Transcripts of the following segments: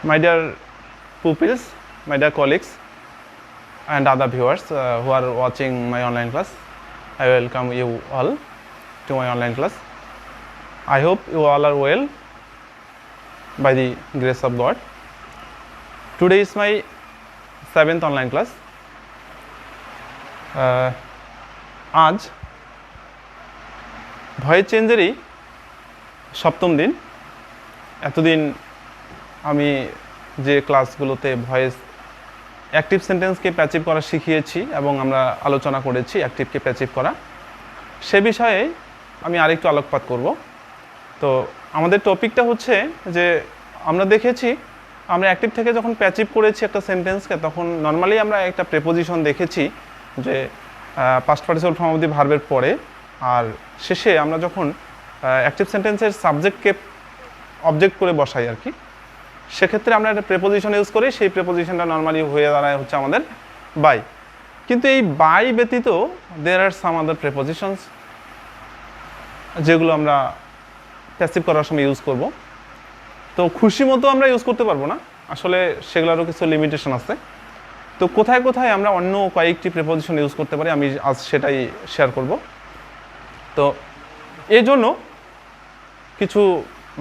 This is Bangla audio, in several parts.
My dear pupils, my dear colleagues and other viewers who are watching my online class, I welcome you all to my online class. I hope you all are well by the grace of God. Today is my 7th online class. আজ ভয়েস চেঞ্জেরই সপ্তম দিন। এতদিন আমি যে ক্লাসগুলোতে ভয়েস অ্যাক্টিভ সেন্টেন্সকে প্যাসিভ করা শিখিয়েছি এবং আমরা আলোচনা করেছি অ্যাক্টিভকে প্যাসিভ করা, সে বিষয়ে আমি আরেকটু আলোকপাত করব। তো আমাদের টপিকটা হচ্ছে যে আমরা দেখেছি আমরা অ্যাক্টিভ থেকে যখন প্যাসিভ করেছি একটা সেন্টেন্সকে, তখন নর্মালি আমরা একটা প্রেপোজিশন দেখেছি যে পাস্ট পার্টিসিপল ফর্ম অফ দি ভার্বের পরে, আর শেষে আমরা যখন অ্যাক্টিভ সেন্টেন্সের সাবজেক্টকে অবজেক্ট করে বসাই আর কি, সেক্ষেত্রে আমরা একটা প্রেপোজিশন ইউজ করি। সেই প্রেপোজিশনটা নর্মালি হয়ে দাঁড়ায় হচ্ছে আমাদের বাই। কিন্তু এই বাই ব্যতীত দেয়ার আর সাম আদার প্রেপোজিশনস যেগুলো আমরা প্যাসিভ করার সময় ইউজ করব। তো খুশি মতো আমরা ইউজ করতে পারবো না, আসলে সেগুলোরও কিছু লিমিটেশন আছে। তো কোথায় কোথায় আমরা অন্য কয়েকটি প্রেপোজিশন ইউজ করতে পারি, আমি আজ সেটাই শেয়ার করব। তো এই জন্য কিছু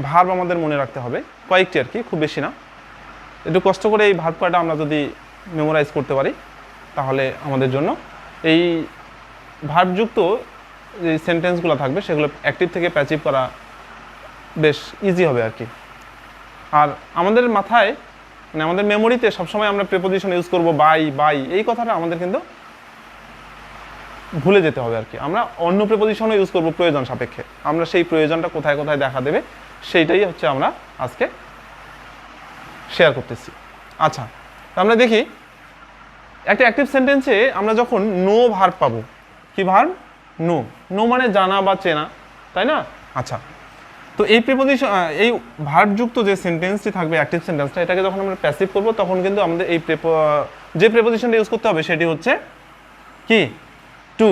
ভার্ব আমাদের মনে রাখতে হবে, কয়েকটি আর কি, খুব বেশি না। একটু কষ্ট করে এই ভার্ব কয়টা আমরা যদি মেমোরাইজ করতে পারি, তাহলে আমাদের জন্য এই ভার্বযুক্ত যে সেন্টেন্সগুলো থাকবে সেগুলো অ্যাক্টিভ থেকে প্যাসিভ করা বেশ ইজি হবে আর কি। আর আমাদের মাথায় মানে আমাদের মেমোরিতে সবসময় আমরা প্রেপোজিশন ইউজ করব বাই বাই, এই কথাটা আমাদের কিন্তু ভুলে যেতে হবে আর কি। আমরা অন্য প্রেপোজিশনও ইউজ করব প্রয়োজন সাপেক্ষে, আমরা সেই প্রয়োজনটা কোথায় কোথায় দেখা দেবে সেইটাই হচ্ছে আমরা আজকে শেয়ার করতেছি। আচ্ছা, আমরা দেখি একটা অ্যাক্টিভ সেন্টেন্সে আমরা যখন নো ভার্ব পাবো, কি ভার্ব? নো। নো মানে জানা বা চেনা, তাই না? আচ্ছা, তো এই প্রেপোজিশন এই ভার্বযুক্ত যে সেন্টেন্সটি থাকবে অ্যাক্টিভ সেন্টেন্সটা, এটাকে যখন আমরা প্যাসিভ করব তখন কিন্তু আমাদের এই যে প্রেপোজিশনটা ইউজ করতে হবে সেটি হচ্ছে কি? টু।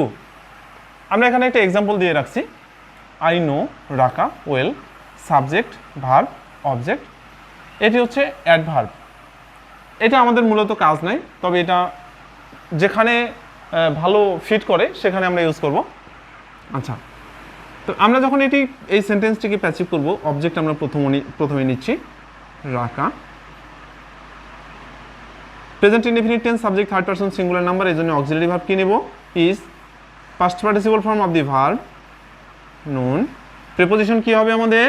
আমরা এখানে একটা এক্সাম্পল দিয়ে রাখছি, আই নো রাকা ওয়েল, সাবজেক্ট ভার্ব অবজেক্ট, এটি হচ্ছে অ্যাডভার্ব। এটা আমাদের মূলত কাজ নাই, তবে এটা যেখানে ভালো ফিট করে সেখানে আমরা ইউজ করব। আচ্ছা, তো আমরা যখন এই সেন্টেন্সটিকে প্যাসিভ করব, অবজেক্ট আমরা প্রথমে নিচ্ছি রাকা, present indefinite tense subject third person singular number, এই জন্য অক্সিলারি ভার্ব কি নেব? Is. Past participle form of the verb known. Preposition কি হবে আমাদের?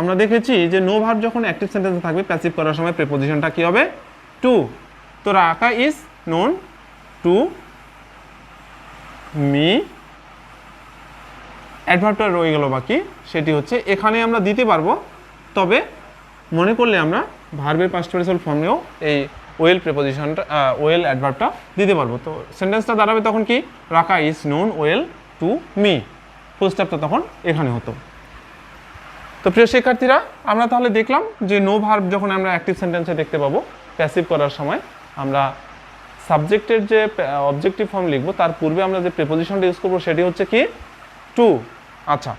আমরা দেখেছি যে নো ভার্ব যখন অ্যাক্টিভ সেন্টেন্সে থাকবে প্যাসিভ করার সময় প্রেপোজিশনটা কি হবে? টু। তো রাকা ইজ নোন টু মি। অ্যাডভার্বটা রয়ে গেল বাকি, সেটি হচ্ছে এখানে আমরা দিতে পারবো, তবে মনে করলে আমরা ভার্বের পাস্ট পার্টিসিপল ফর্মেও এই ওয়েল প্রেপোজিশনটা ওয়েল অ্যাডভার্বটা দিতে পারবো। তো সেন্টেন্সটা দাঁড়াবে তখন কি? Raka is known well to me. Full স্টপটা তখন এখানে হতো। তো প্রিয় শিক্ষার্থীরা, আমরা তাহলে দেখলাম যে নো ভার্ব যখন আমরা অ্যাক্টিভ সেন্টেন্সে দেখতে পাবো প্যাসিভ করার সময় আমরা সাবজেক্টের যে অবজেক্টিভ ফর্ম লিখবো তার পূর্বে আমরা যে প্রেপোজিশনটা ইউজ করবো সেটি হচ্ছে কি? টু। আচ্ছা,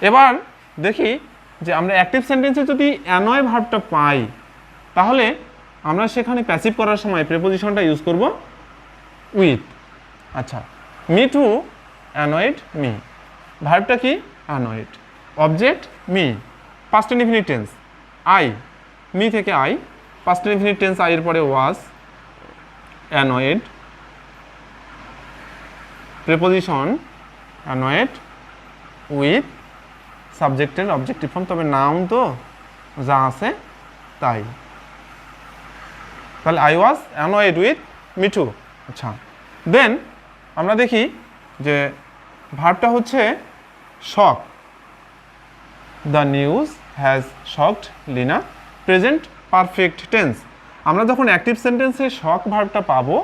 এবার দেখি যে আমরা অ্যাক্টিভ সেন্টেন্সে যদি অ্যানয় ভার্বটা পাই, তাহলে আমরা সেখানে প্যাসিভ করার সময় প্রেপোজিশনটা ইউজ করব উইথ। আচ্ছা, মি টু অ্যানয়েড মি। ভার্বটা কি? Annoyed. Object me. Past indefinite tense I, me থেকে I, past indefinite tense I এর পরে was, annoyed, preposition annoyed with সাবজেক্টের অবজেক্টিভ ফর্ম, তবে নাউন তো যা আছে তাই। তাহলে I was annoyed with Mithu. আচ্ছা, দেন আমরা দেখি যে ভার্বটা হচ্ছে shock. The news has shocked Lina, present perfect tense. আমরা যখন অ্যাক্টিভ সেন্টেন্সে শক ভার্বটা পাবো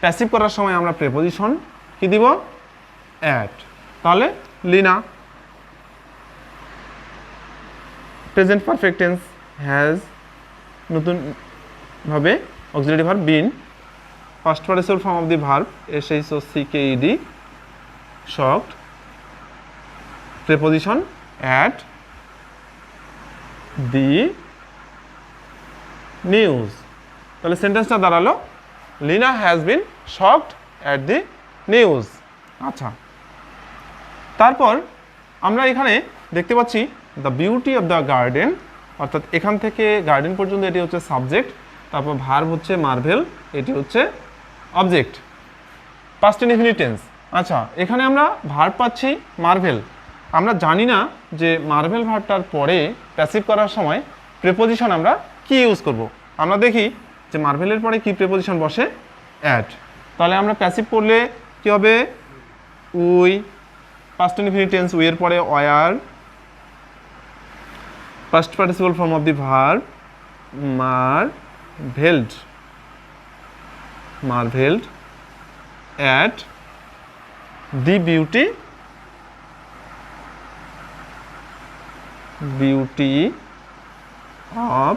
প্যাসিভ করার সময় আমরা প্রেপোজিশন কি দিব? অ্যাট। তাহলে Lina. Present perfect tense has নতুনভাবে auxiliary verb been, past participle form of the verb SHOCKED, shocked, preposition at, the news. তাহলে সেন্টেন্সটা দাঁড়ালো Lina has been shocked at the news. আচ্ছা, তারপর আমরা এখানে দেখতে পাচ্ছি the beauty of the garden, অর্থাৎ এখান থেকে গার্ডেন পর্যন্ত এটি হচ্ছে সাবজেক্ট, তারপর ভার্ব হচ্ছে মার্ভেল, এটি হচ্ছে অবজেক্ট, পাস্ট ইনডিফিনিট টেন্স। আচ্ছা, এখানে আমরা ভার্ব পাচ্ছি মার্ভেল। আমরা জানি না যে মার্ভেল ভার্বটার পরে প্যাসিভ করার সময় প্রিপোজিশন আমরা কি ইউজ করব। আমরা দেখি যে মার্ভেলের পরে কি প্রিপোজিশন বসে, অ্যাট। তাহলে আমরা প্যাসিভ করলে কি হবে, we, past indefinite tense we এর পরে war, past participle form of the verb marveled at the beauty of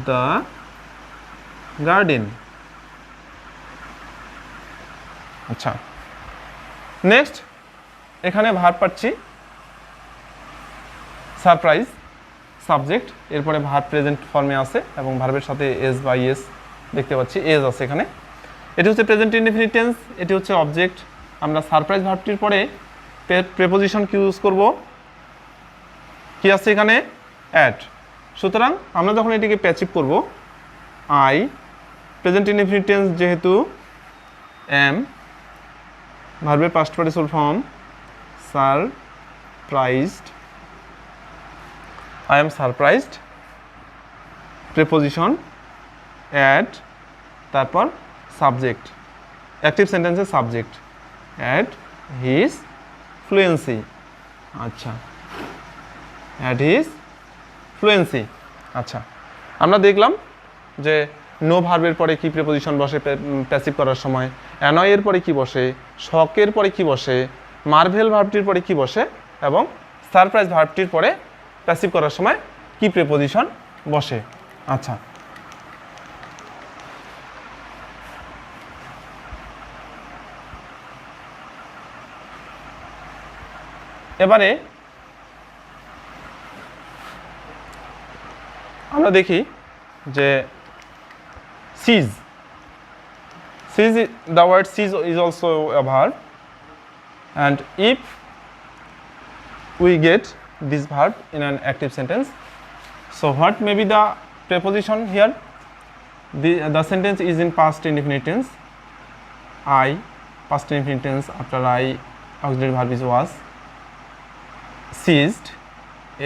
the garden। আচ্ছা, নেক্সট এখানে ভার্ব পাচ্ছি সারপ্রাইজ, সাবজেক্ট, এরপরে ভার্ব প্রেজেন্ট ফর্মে আছে এবং ভার্বের সাথে এস বা ইয়েস দেখতে পাচ্ছি, এস আছে এখানে। এটি হচ্ছে প্রেজেন্ট ইনডিফিনিট টেন্স, এটি হচ্ছে অবজেক্ট। আমরা সারপ্রাইজ ভার্বটির পরে প্রেপোজিশন কি ইউজ করব, কি আছে এখানে, অ্যাট। সুতরাং আমরা যখন এটিকে প্যাসিভ করব, আই, প্রেজেন্ট ইনডিফিনিট টেন্স যেহেতু এম, ভার্বের past participle form surprised, I am surprised, preposition at, তারপর সাবজেক্ট, অ্যাক্টিভ সেন্টেন্সের সাবজেক্ট, at his fluency। আচ্ছা, at his fluency। আচ্ছা, আমরা দেখলাম যে নো ভার্বের পরে কি প্রিপোজিশন বসে প্যাসিভ করার সময়, অ্যানয়ের পরে কি বসে, শকের পরে কি বসে, মার্ভেল ভার্বটির পরে কি বসে এবং সারপ্রাইজ ভার্বটির পরে প্যাসিভ করার সময় কি প্রিপোজিশন বসে। আচ্ছা, এবারে আমরা দেখি যে সিজ, the word siege is also a verb, and if we get this verb in an active sentence, so what may be the preposition here? The sentence is in past indefinite tense, I, past indefinite tense, after I auxiliary verb is was, seized,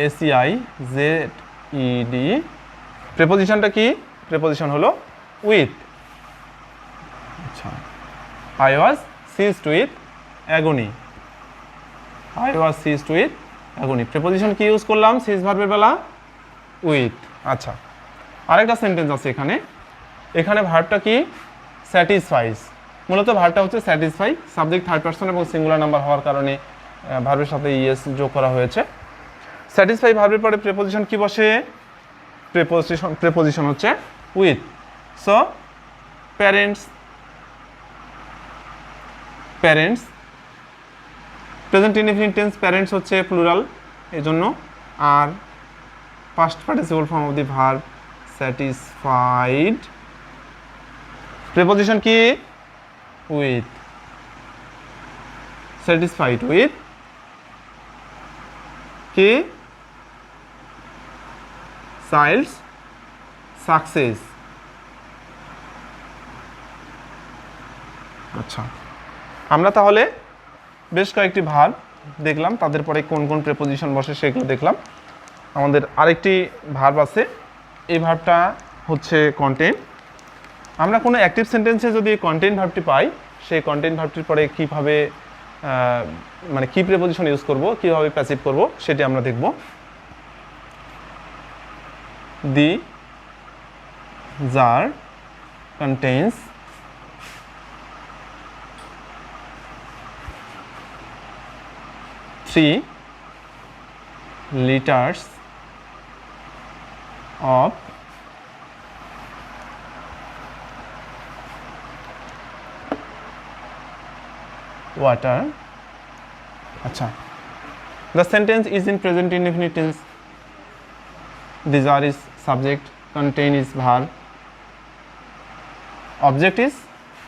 ACIZED, prepositionটা কি, preposition হলো with। আচ্ছা, I was seized with agony, I was seized with agony, preposition কি ইউজ করলাম সিজ ভার্বের বেলা, with। আচ্ছা, আরেকটা সেন্টেন্স আছে এখানে, এখানে ভার্বটা কি, স্যাটিসফাইজ। মূলত ভার্বটা হচ্ছে স্যাটিসফাই, সাবজেক্ট থার্ড পারসন এবং সিঙ্গুলার নাম্বার হওয়ার কারণে ভার্বের সাথে ইএস যোগ করা হয়েছে। স্যাটিসফাই ভার্বের পরে প্রিপোজিশন কি বসে, প্রিপোজিশন হচ্ছে with। So parents, present indefinite tense parents হচ্ছে প্লুরাল, এজন্য। আর past participle form of the verb satisfied, preposition কি, with, স্যাটিসফাইড with কি, চাইল্ডস সাকসেস। আচ্ছা, আমরা তাহলে বেশ কয়েকটি ভার্ব দেখলাম, তাদের পরে কোন কোন প্রিপোজিশন বসে সেগুলো দেখলাম। আমাদের আরেকটি ভার্ব আছে, এই ভার্বটা হচ্ছে কন্টেন্ট। আমরা কোনো অ্যাক্টিভ সেন্টেন্সে যদি কন্টেন্ট ভার্বটি পাই, সেই কন্টেন্ট ভার্বটির পরে কীভাবে মানে কী প্রিপোজিশন ইউজ করব, কীভাবে প্যাসিভ করব সেটি আমরা দেখব। দি jar contains three liters of water। আচ্ছা, the sentence is in present indefinite tense, the jar is subject, contain is verb, object is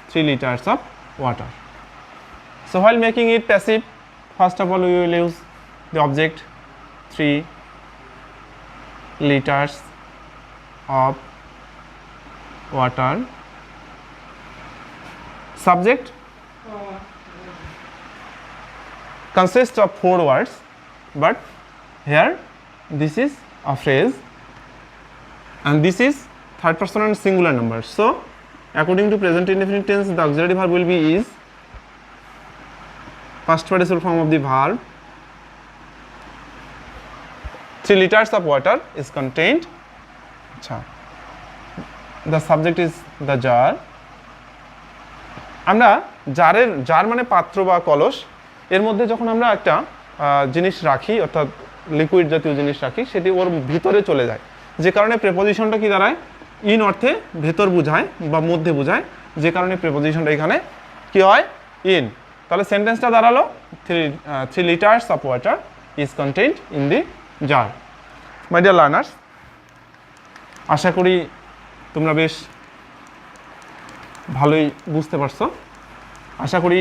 3 liters of water. So while making it passive, first of all we will use the object 3 liters of water. Subject consists of 4 words, but here this is a phrase and this is third person and singular number. So according to present indefinite tense, the auxiliary verb will be is, past participle form of the verb, 3 liters of water is contained. The subject is the jar. আমরা জার মানে পাত্র বা কলস, এর মধ্যে যখন আমরা একটা জিনিস রাখি অর্থাৎ লিকুইড জাতীয় জিনিস রাখি সেটি ওর ভিতরে চলে যায়, যে কারণে প্রেপোজিশনটা কি দাঁড়ায়, ইন অর্থে ভেতর বোঝায় বা মধ্যে বোঝায়, যে কারণে প্রেপোজিশনটা এখানে কি হয়, ইন। তাহলে সেন্টেন্সটা দাঁড়ালো 3 liters of water is contained in the jar. My dear learners, আশা করি তোমরা বেশ ভালোই বুঝতে পারছো। আশা করি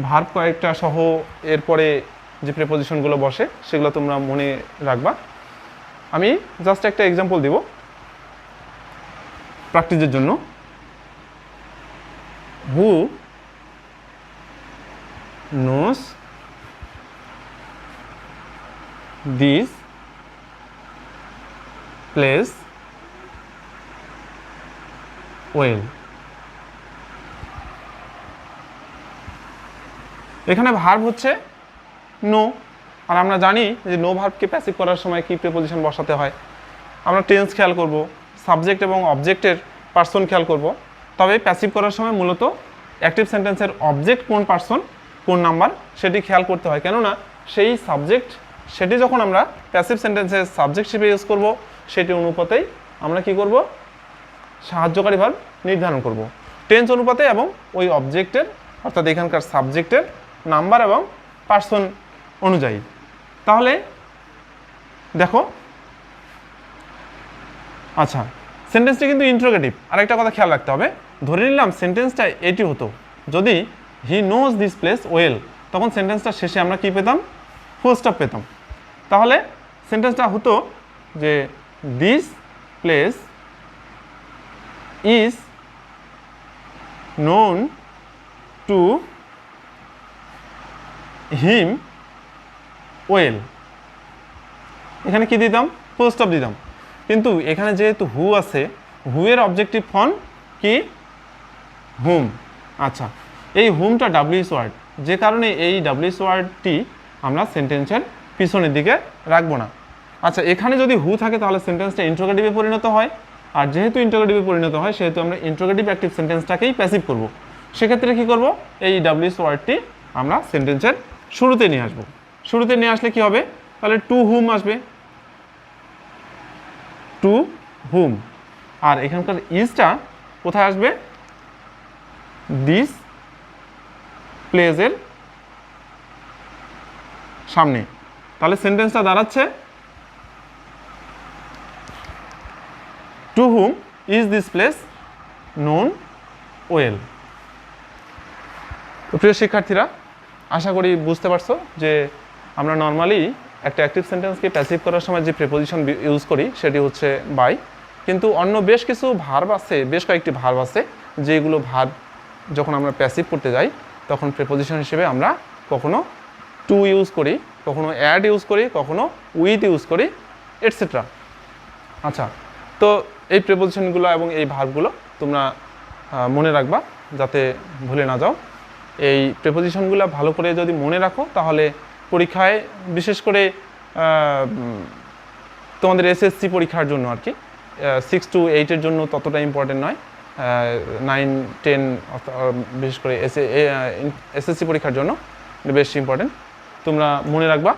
ভার্ব কয়েকটা সহ এরপরে যে প্রেপোজিশনগুলো বসে সেগুলো তোমরা মনে রাখবা। আমি জাস্ট একটা এক্সাম্পল দিব প্র্যাকটিসের জন্য। হু নোস দিস প্লেস ওয়েল। এখানে ভার্ব হচ্ছে নো, আর আমরা জানি যে নো ভার্বকে প্যাসিভ করার সময় কি প্রিপোজিশন বসাতে হয়। আমরা টেন্স খেয়াল করব, সাবজেক্ট এবং অবজেক্টের পার্সন খেয়াল করব। তবে প্যাসিভ করার সময় মূলত অ্যাক্টিভ সেন্টেন্সের অবজেক্ট কোন পার্সন কোন নাম্বার সেটি খেয়াল করতে হয়, কেননা সেই সাবজেক্ট সেটি যখন আমরা প্যাসিভ সেন্টেন্সের সাবজেক্ট হিসেবে ইউজ করব সেটি অনুপাতেই আমরা কি করব, সাহায্যকারী ভার্ব নির্ধারণ করব টেন্স অনুপাতে এবং ওই অবজেক্টের অর্থাৎ এখানকার সাবজেক্টের নাম্বার এবং পার্সন অনুযায়ী। তাহলে দেখো, আচ্ছা সেন্টেন্সটা কিন্তু ইন্টারোগেটিভ। আরেকটা কথা খেয়াল রাখতে হবে, ধরে নিলাম সেন্টেন্সটা এটি হতো, যদি he knows this place well, তখন সেন্টেন্সটা শেষে আমরা কি পেতাম, ফুল স্টপ পেতাম। তাহলে সেন্টেন্সটা হতো যে this place is known to him well. এখানে কি দিতাম, ফুল স্টপ দিতাম। কিন্তু এখানে যেহেতু হু আছে, হু এর অবজেক্টিভ ফর্ম কি, হুম। আচ্ছা, এই হুমটা ডাব্লিউএস ওয়ার্ড, যে কারণে এই ডাব্লিউএস ওয়ার্ডটি আমরা সেন্টেন্সের পিছনের দিকে রাখবো না। আচ্ছা, এখানে যদি হু থাকে তাহলে সেন্টেন্সটা ইন্টারোগেটিভে পরিণত হয়, আর যেহেতু ইন্টারোগেটিভে পরিণত হয় সেহেতু আমরা ইন্টারোগেটিভ অ্যাক্টিভ সেন্টেন্সটাকেই প্যাসিভ করব। সেক্ষেত্রে কি করব, এই ডাব্লিউএস ওয়ার্ডটি আমরা সেন্টেন্সের শুরুতে নিয়ে আসবো। শুরুতে নিয়ে আসলে কি হবে, তাহলে টু হুম আসবে, টু হুম। আর এখানকার ইজটা কোথায় আসবে, দিস প্লেসের সামনে। তাহলে সেন্টেন্সটা দাঁড়াচ্ছে to whom is this place known well. তো প্রিয় শিক্ষার্থীরা, আশা করি বুঝতে পারছো যে আমরা নর্মালি একটা অ্যাক্টিভ সেন্টেন্সকে প্যাসিভ করার সময় যে প্রিপোজিশন ইউজ করি সেটি হচ্ছে বাই, কিন্তু অন্য বেশ কিছু ভার্ব আছে, বেশ কয়েকটি ভার্ব আছে যেগুলো ভার্ব যখন আমরা প্যাসিভ করতে যাই তখন প্রিপোজিশন হিসেবে আমরা কখনো টু ইউজ করি, কখনো অ্যাড ইউজ করি, কখনো উইথ ইউজ করি, এটসেট্রা। আচ্ছা, তো এই প্রিপোজিশনগুলো এবং এই ভার্বগুলো তোমরা মনে রাখবা যাতে ভুলে না যাও। এই প্রিপোজিশনগুলো ভালো করে যদি মনে রাখো তাহলে পরীক্ষায়, বিশেষ করে তোমাদের এসএসসি পরীক্ষার জন্য আর কি, 6 to 8 জন্য ততটা ইম্পর্টেন্ট নয়, 9, 10 বিশেষ করে এসএসসি পরীক্ষার জন্য বেশ ইম্পর্টেন্ট, তোমরা মনে রাখবা।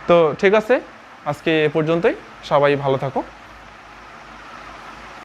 তো ঠিক আছে, আজকে এ পর্যন্তই, সবাই ভালো থাকো।